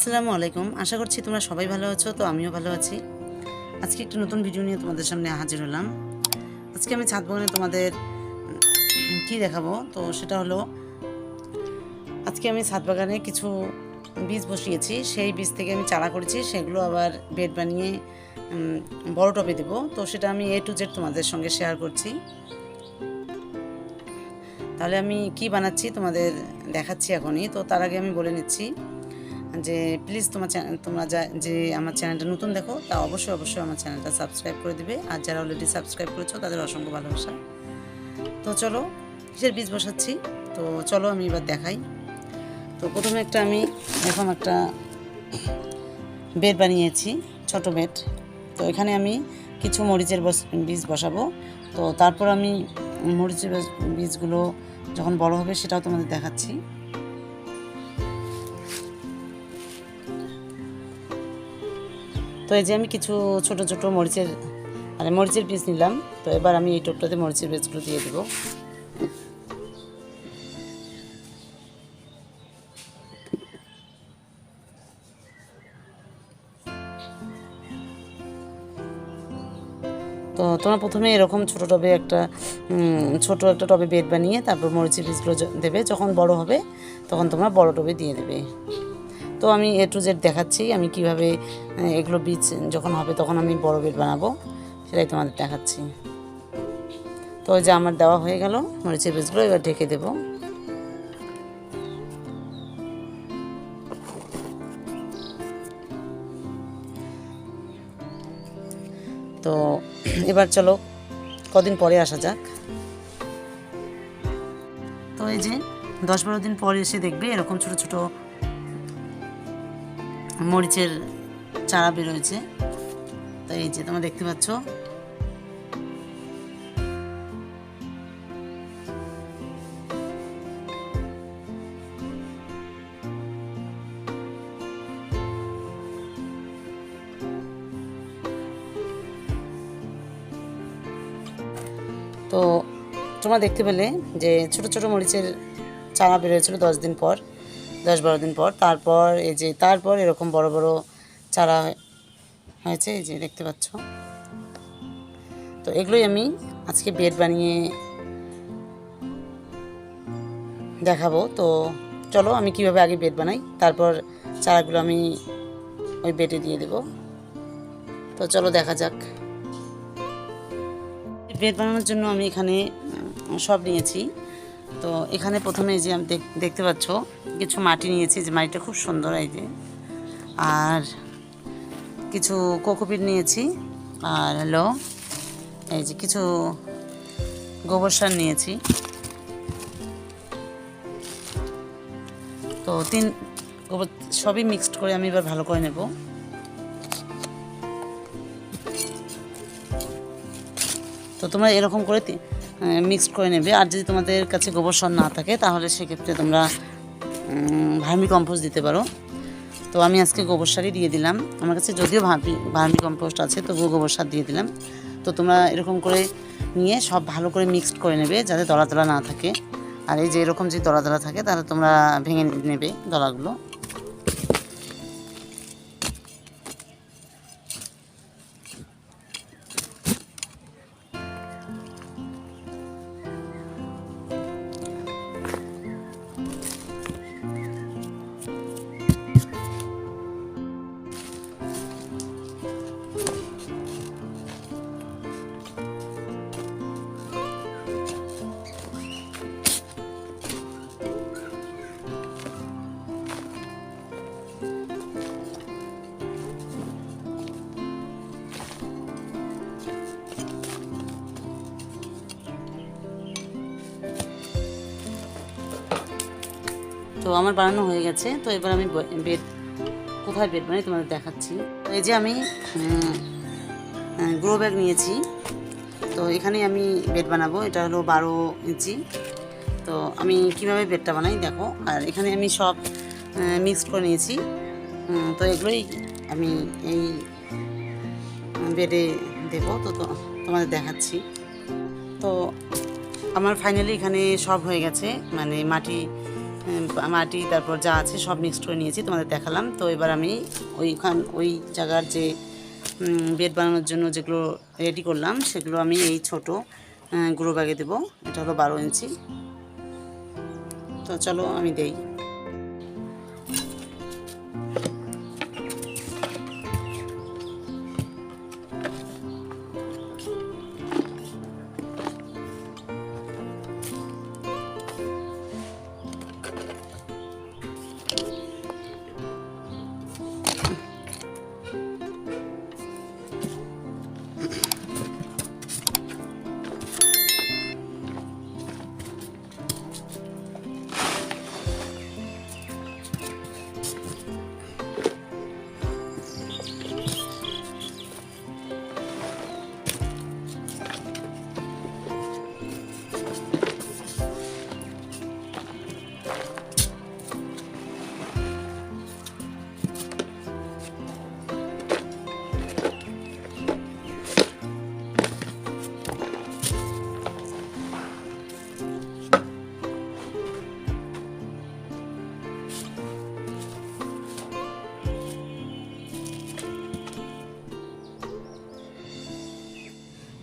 আসসালামু আলাইকুম। আশা করছি তোমরা সবাই ভালো আছো। তো আমিও ভালো আছি। আজকে একটি নতুন ভিডিও নিয়ে তোমাদের সামনে হাজির হলাম। আজকে আমি ছাদ বাগানে তোমাদের কি দেখাবো, তো সেটা হলো আজকে আমি ছাদ বাগানে কিছু বীজ বসিয়েছি। সেই বীজ থেকে আমি চারা করেছি, সেগুলো আবার বেড বানিয়ে বড় টবে দেবো। তো সেটা আমি A to Z তোমাদের সঙ্গে শেয়ার করছি। তাহলে আমি কি বানাচ্ছি তোমাদের দেখাচ্ছি এখনই। তো তার আগে আমি বলে নিচ্ছি যে প্লিজ তোমরা যে আমার চ্যানেলটা নতুন দেখো, তা অবশ্যই আমার চ্যানেলটা সাবস্ক্রাইব করে দিবে। আর যারা অলরেডি সাবস্ক্রাইব করেছো তাদের অসংখ্য ভালোবাসা। তো চলো, কিসের বীজ বসাচ্ছি, তো চলো আমি এবার দেখাই। তো প্রথমে আমি এরকম একটা বেড বানিয়েছি, ছোট বেড। তো এখানে আমি কিছু মরিচের বীজ বসাবো। তো তারপর আমি মরিচের বীজগুলো যখন বড় হবে সেটাও তোমাদের দেখাচ্ছি। তো এই যে আমি কিছু ছোট ছোট মরিচের বীজ নিলাম। তো এবার আমি এই টোপটাতে মরিচের বীজগুলো দিয়ে দেবো। তো তোমরা প্রথমে এরকম ছোট একটা টবে বেড বানিয়ে তারপর মরিচের বীজগুলো দেবে। যখন বড় হবে তখন তোমরা বড় টবে দিয়ে দেবে। তো আমি A to Z দেখাচ্ছি আমি কিভাবে এগুলো বীজ যখন হবে তখন আমি বড় বেড বানাবো, সেটাই তোমাদের দেখাচ্ছি। তো ওই যে আমার দেওয়া হয়ে গেল মরিচের বীজগুলো, এবার ঢেকে দেবো। তো এবার চলো কদিন পরে আসা যাক। তো এই যে 10-12 দিন পরে এসে দেখবে এরকম ছোট ছোট মরিচের চারা বেরোয়েছে। তো এই যে তোমরা দেখতে পাচ্ছ। তো তোমরা দেখতে পেলে যে ছোট ছোট মরিচের চারা বেরোয়েছিল 10-12 দিন পর। তারপর এরকম বড় বড় চারা হয়েছে, এই যে দেখতে পাচ্ছ। তো এগুলোই আমি আজকে বেড বানিয়ে দেখাবো। তো চলো আমি কিভাবে আগে বেড বানাই, তারপর চারাগুলো আমি ওই বেডে দিয়ে দেব। তো চলো দেখা যাক। বেড বানানোর জন্য আমি এখানে সব নিয়েছি। তো এখানে প্রথমে এই যে আমি দেখতে পাচ্ছ কিছু মাটি নিয়েছি, যে মাটিটা খুব সুন্দর, এই যে। আর কিছু কোকোপিট নিয়েছি, আর এই যে কিছু গোবর সার নিয়েছি। তো সবই মিক্সড করে আমি এবার ভালো করে নেব। তো তোমরা এরকম করে মিক্সড করে নেবে। আর যদি তোমাদের কাছে গোবর সার না থাকে তাহলে সেক্ষেত্রে তোমরা ভার্মি কম্পোস্ট দিতে পারো। তো আমি আজকে গোবর সারই দিয়ে দিলাম। আমার কাছে যদিও ভার্মি কম্পোস্ট আছে, তবুও গোবর সার দিয়ে দিলাম। তো তোমরা এরকম করে নিয়ে সব ভালো করে মিক্সড করে নেবে, যাতে দলা দলা না থাকে। আর এই যে এরকম যদি দলা দলা থাকে তাহলে তোমরা ভেঙে নেবে দলাগুলো। তো আমার বানানো হয়ে গেছে। তো এবার আমি কোথায় বেড বানাই তোমাদের দেখাচ্ছি। তো এই যে আমি গ্রো ব্যাগ নিয়েছি। তো এখানে আমি বেড বানাবো। এটা হলো 12 ইঞ্চি। তো আমি কিভাবে বেডটা বানাই দেখো। আর এখানে আমি সব মিক্সড করে নিয়েছি। তো এগুলোই আমি এই বেডে দেবো। তো তোমাদের দেখাচ্ছি। তো আমার ফাইনালি এখানে সব হয়ে গেছে, মানে মাটি মাটি তারপর যা আছে সব মিক্সড করে নিয়েছি, তোমাদের দেখালাম। তো এবার আমি ওই জায়গার যে বেড বানানোর জন্য যেগুলো রেডি করলাম সেগুলো আমি এই ছোট গ্রো ব্যাগে দেবো। এটা হলো 12 ইঞ্চি। তো চলো আমি দেই।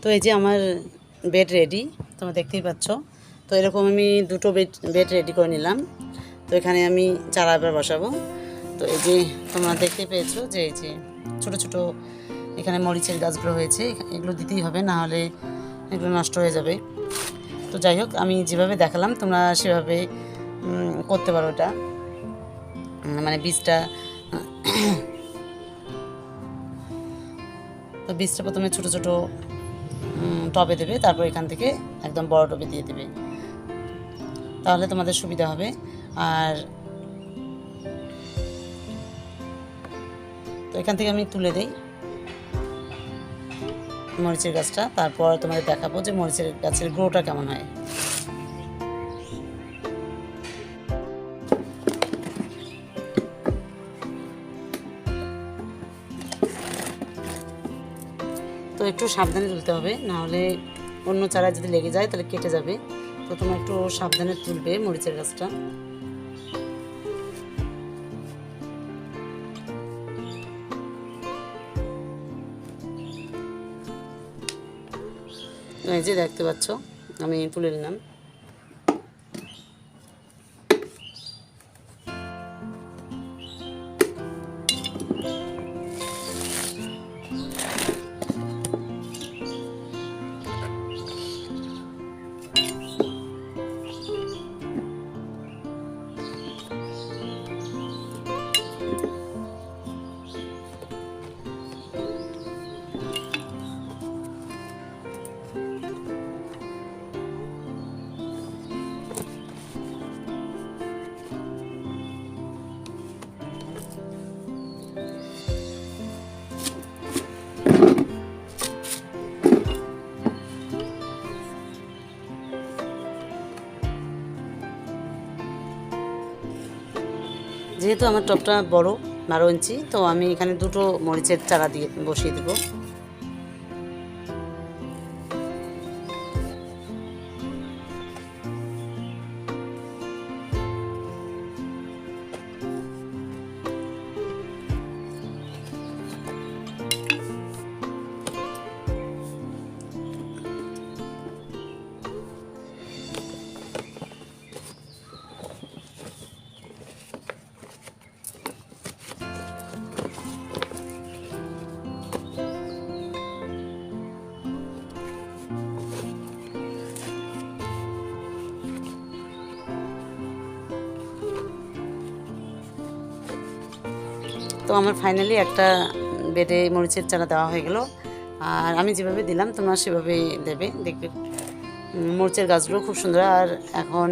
তো এই যে আমার বেড রেডি, তোমরা দেখতেই পাচ্ছ। তো এরকম আমি দুটো বেড রেডি করে নিলাম। তো এখানে আমি চারা এবার বসাবো। তো এই যে তোমরা দেখতে পেয়েছো যে এই যে ছোটো ছোটো এখানে মরিচের গাছগুলো হয়েছে, এগুলো দিতেই হবে, না হলে এগুলো নষ্ট হয়ে যাবে। তো যাই হোক, আমি যেভাবে দেখালাম তোমরা সেভাবে করতে পারো। এটা মানে বীজটা তো বীজটা প্রথমে ছোটো ছোটো টবে দেবে, তারপর এখান থেকে একদম বড় টবে দিয়ে দেবে, তাহলে তোমাদের সুবিধা হবে। আর তো এখান থেকে আমি তুলে দেই মরিচের গাছটা, তারপর তোমাদের দেখাবো যে মরিচের গাছের গ্রোটা কেমন হয়। তো একটু সাবধানে তুলতে হবে, না হলে অন্য চারায় যদি লেগে যায় তাহলে কেটে যাবে। তো তোমরা একটু সাবধানে তুলবে মরিচের গাছটা। এই যে দেখতে পাচ্ছ আমি তুলে নিলাম। যেহেতু আমার টবটা বড় 12 ইঞ্চি, তো আমি এখানে দুটো মরিচের চারা দিয়ে বসিয়ে দেবো। তো আমার ফাইনালি একটা বেডে মরিচের চারা দেওয়া হয়ে গেল। আর আমি যেভাবে দিলাম তোমরা সেভাবেই দেবে, দেখবে মরিচের গাছগুলো খুব সুন্দর। আর এখন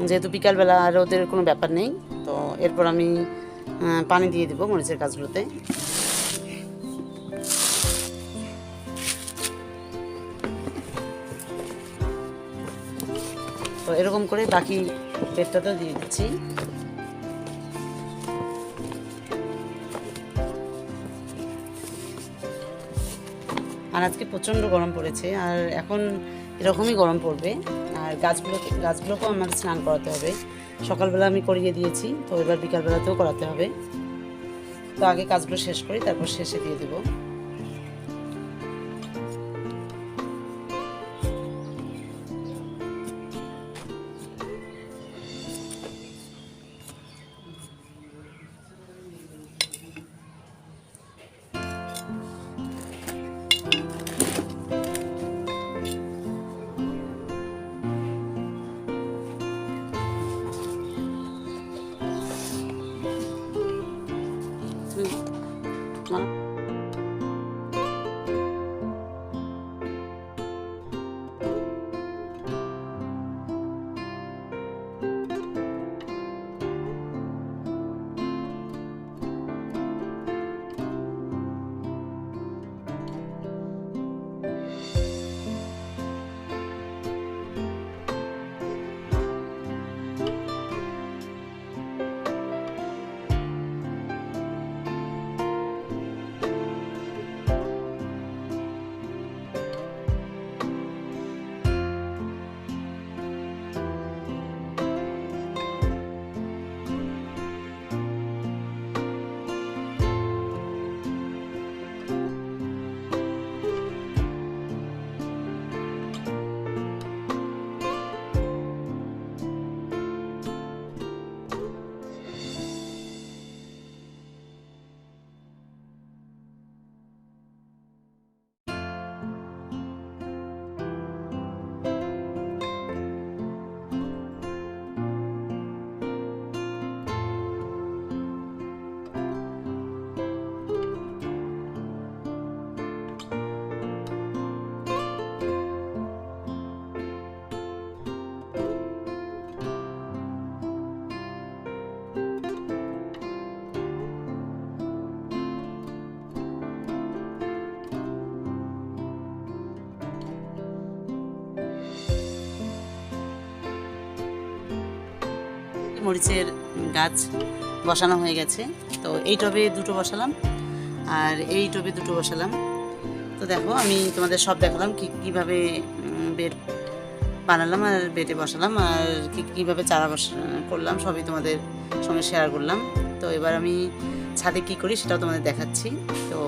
যেহেতু বিকালবেলা রোদের কোনো ব্যাপার নেই, তো এরপর আমি পানি দিয়ে দেবো মরিচের গাছগুলোতে। তো এরকম করে বাকি বেডটাতেও দিয়ে দিচ্ছি। আর আজকে প্রচণ্ড গরম পড়েছে, আর এখন এরকমই গরম পড়বে। আর গাছগুলোকেও আমাদের স্নান করাতে হবে, সকালবেলা আমি করিয়ে দিয়েছি, তো এবার বিকালবেলাতেও করাতে হবে। তো আগে কাজগুলো শেষ করি, তারপর শেষে দিয়ে দেবো। মরিচের গাছ বসানো হয়ে গেছে। তো এই টবে দুটো বসালাম আর এই টবে দুটো বসালাম। তো দেখো আমি তোমাদের সব দেখালাম কীভাবে বেড বানালাম আর বেডে বসালাম আর কীভাবে চারা করলাম, সবই তোমাদের সঙ্গে শেয়ার করলাম। তো এবার আমি ছাদে কি করি সেটাও তোমাদের দেখাচ্ছি। তো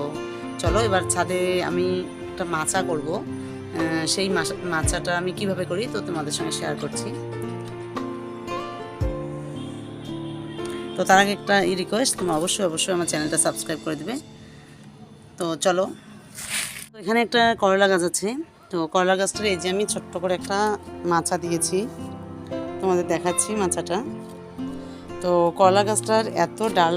চলো এবার ছাদে আমি একটা মাচা করব, সেই মাচাটা আমি কিভাবে করি তো তোমাদের সঙ্গে শেয়ার করছি। তো তার আগে একটা রিকোয়েস্ট, তোমরা অবশ্যই আমার চ্যানেলটা সাবস্ক্রাইব করে দেবে। তো চলো, এখানে একটা করলা গাছ আছে। তো করলা গাছটার এই যে আমি ছোট্ট করে একটা মাচা দিয়েছি, তোমাদের দেখাচ্ছি মাচাটা। তো করলা গাছটার এত ডাল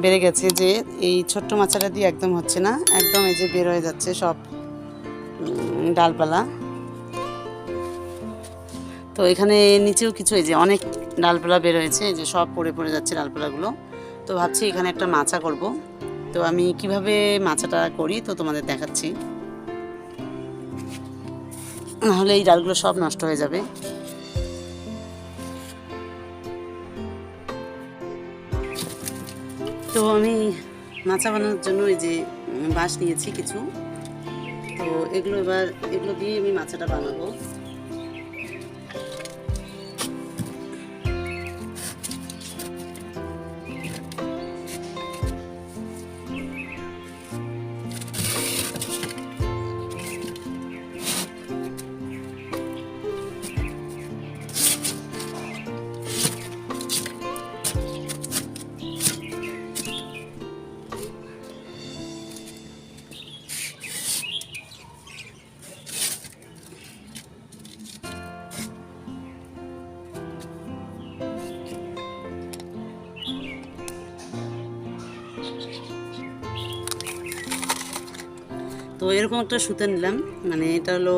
বেড়ে গেছে যে এই ছোট্ট মাচাটা দিয়ে একদম হচ্ছে না, একদম এই যে বের হয়ে যাচ্ছে সব ডালপালা। তো এখানে নিচেও কিছু এই যে অনেক ডালপালা বের হয়েছে, এই যে সব পড়ে যাচ্ছে ডালপালাগুলো। তো ভাবছি এখানে একটা মাচা করব। তো আমি কিভাবে মাচাটা করি তো তোমাদের দেখাচ্ছি, নাহলে এই ডালগুলো সব নষ্ট হয়ে যাবে। তো আমি মাচা বানানোর জন্য এই যে বাঁশ নিয়েছি কিছু। তো এগুলো দিয়ে আমি মাচাটা বানাবো। তো এরকম একটা সুতা নিলাম, মানে এটা হলো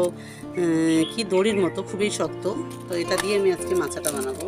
কি দড়ির মতো, খুবই শক্ত। তো এটা দিয়ে আমি আজকে মাচাটা বানাবো।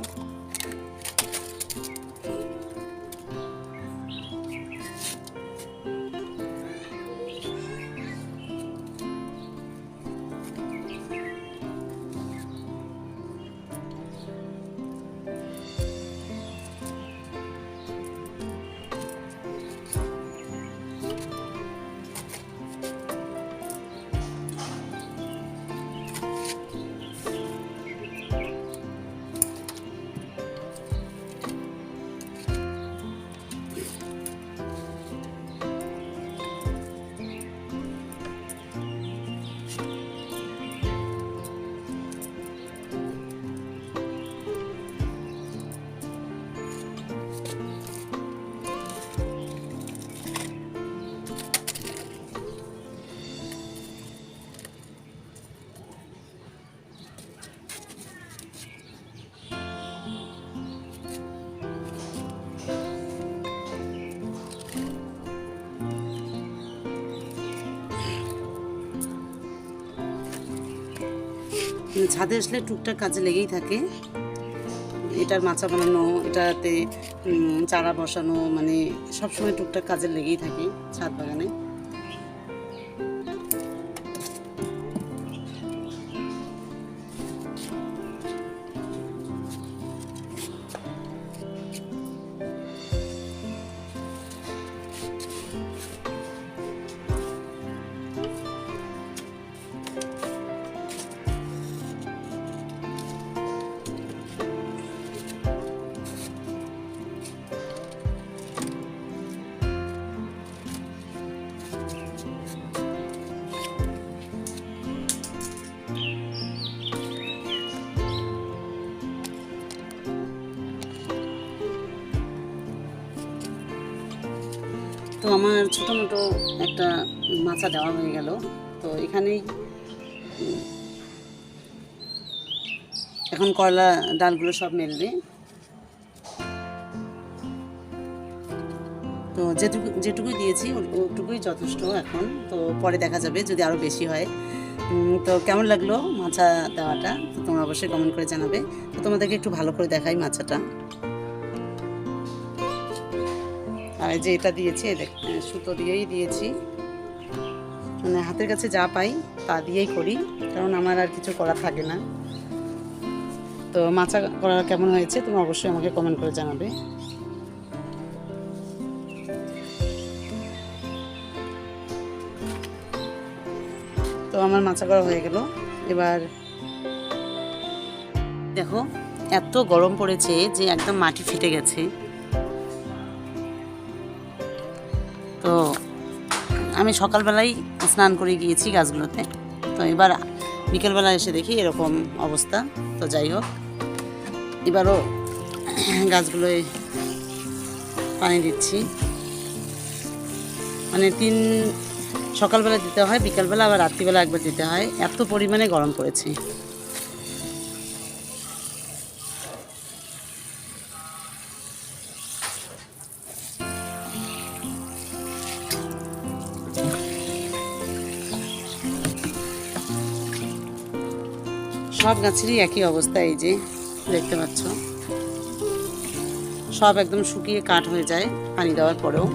ছাদে আসলে টুকটাক কাজে লেগেই থাকে। এটার মাচা বানানো, এটাতে চারা বসানো, মানে সবসময় টুকটাক কাজে লেগেই থাকে ছাদ বাগানে। তো আমার ছোটো মোটো একটা মাচা দেওয়া হয়ে গেল। তো এখানেই এখন করলা ডালগুলো সব মেলবে। তো যেটুকুই দিয়েছি ওটুকুই যথেষ্ট এখন। তো পরে দেখা যাবে যদি আরও বেশি হয়। তো কেমন লাগলো মাচা দেওয়াটা, তো তোমরা অবশ্যই কমেন্ট করে জানাবে। তো তোমাদেরকে একটু ভালো করে দেখাই মাচাটা। আর যে এটা দিয়েছি সুতো দিয়েই দিয়েছি, মানে হাতের কাছে যা পাই তা দিয়েই করি, কারণ আমার আর কিছু করা থাকে না। তো মাচা করা কেমন হয়েছে তুমি অবশ্যই আমাকে কমেন্ট করে জানাবে। তো আমার মাচা করা হয়ে গেল। এবার দেখো এত গরম পড়েছে যে একদম মাটি ফেটে গেছে। তো আমি সকালবেলাই স্নান করে গিয়েছি গাছগুলোতে। তো এবার বিকেলবেলা এসে দেখি এরকম অবস্থা। তো যাই হোক, এবারও গাছগুলোয় পানি দিচ্ছি, মানে সকালবেলা দিতে হয়, বিকালবেলা আবার রাত্রিবেলা একবার দিতে হয়, এত পরিমাণে গরম পড়েছে। সব গাছেরই একই অবস্থা, এই যে দেখতে পাচ্ছ সব একদম শুকিয়ে কাঠ হয়ে যায় পানি দেওয়ার পরেও।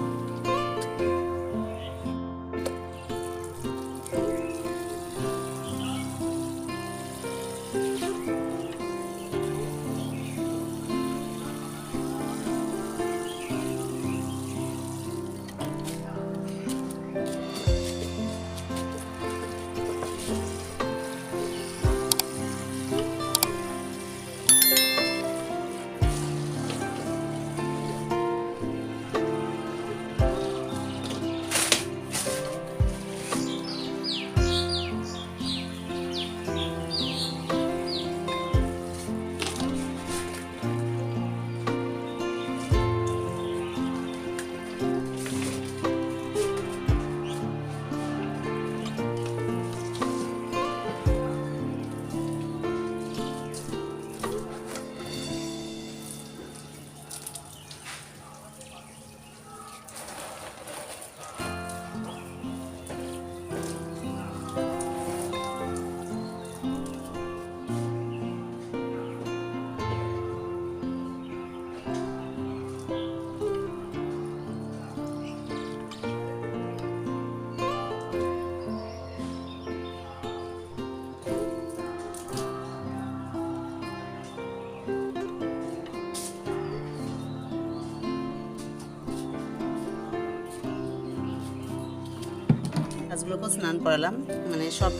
গাছগুলোকেও স্নান করালাম, মানে সব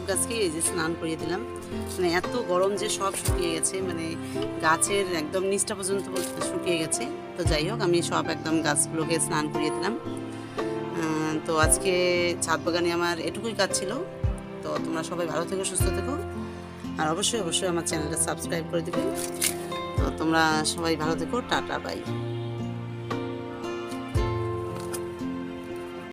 গাছকেই এই যে স্নান করিয়ে দিলাম। মানে এত গরম যে সব শুকিয়ে গেছে, মানে গাছের একদম নিচটা পর্যন্ত শুকিয়ে গেছে। তো যাই হোক, আমি সব একদম গাছগুলোকে স্নান করিয়ে দিলাম। তো আজকে ছাদ বাগানে আমার এটুকুই কাজ ছিল। তো তোমরা সবাই ভালো থেকো, সুস্থ থেকো, আর অবশ্যই আমার চ্যানেলটা সাবস্ক্রাইব করে দিবে। তো তোমরা সবাই ভালো থেকো, টাটা, বাই।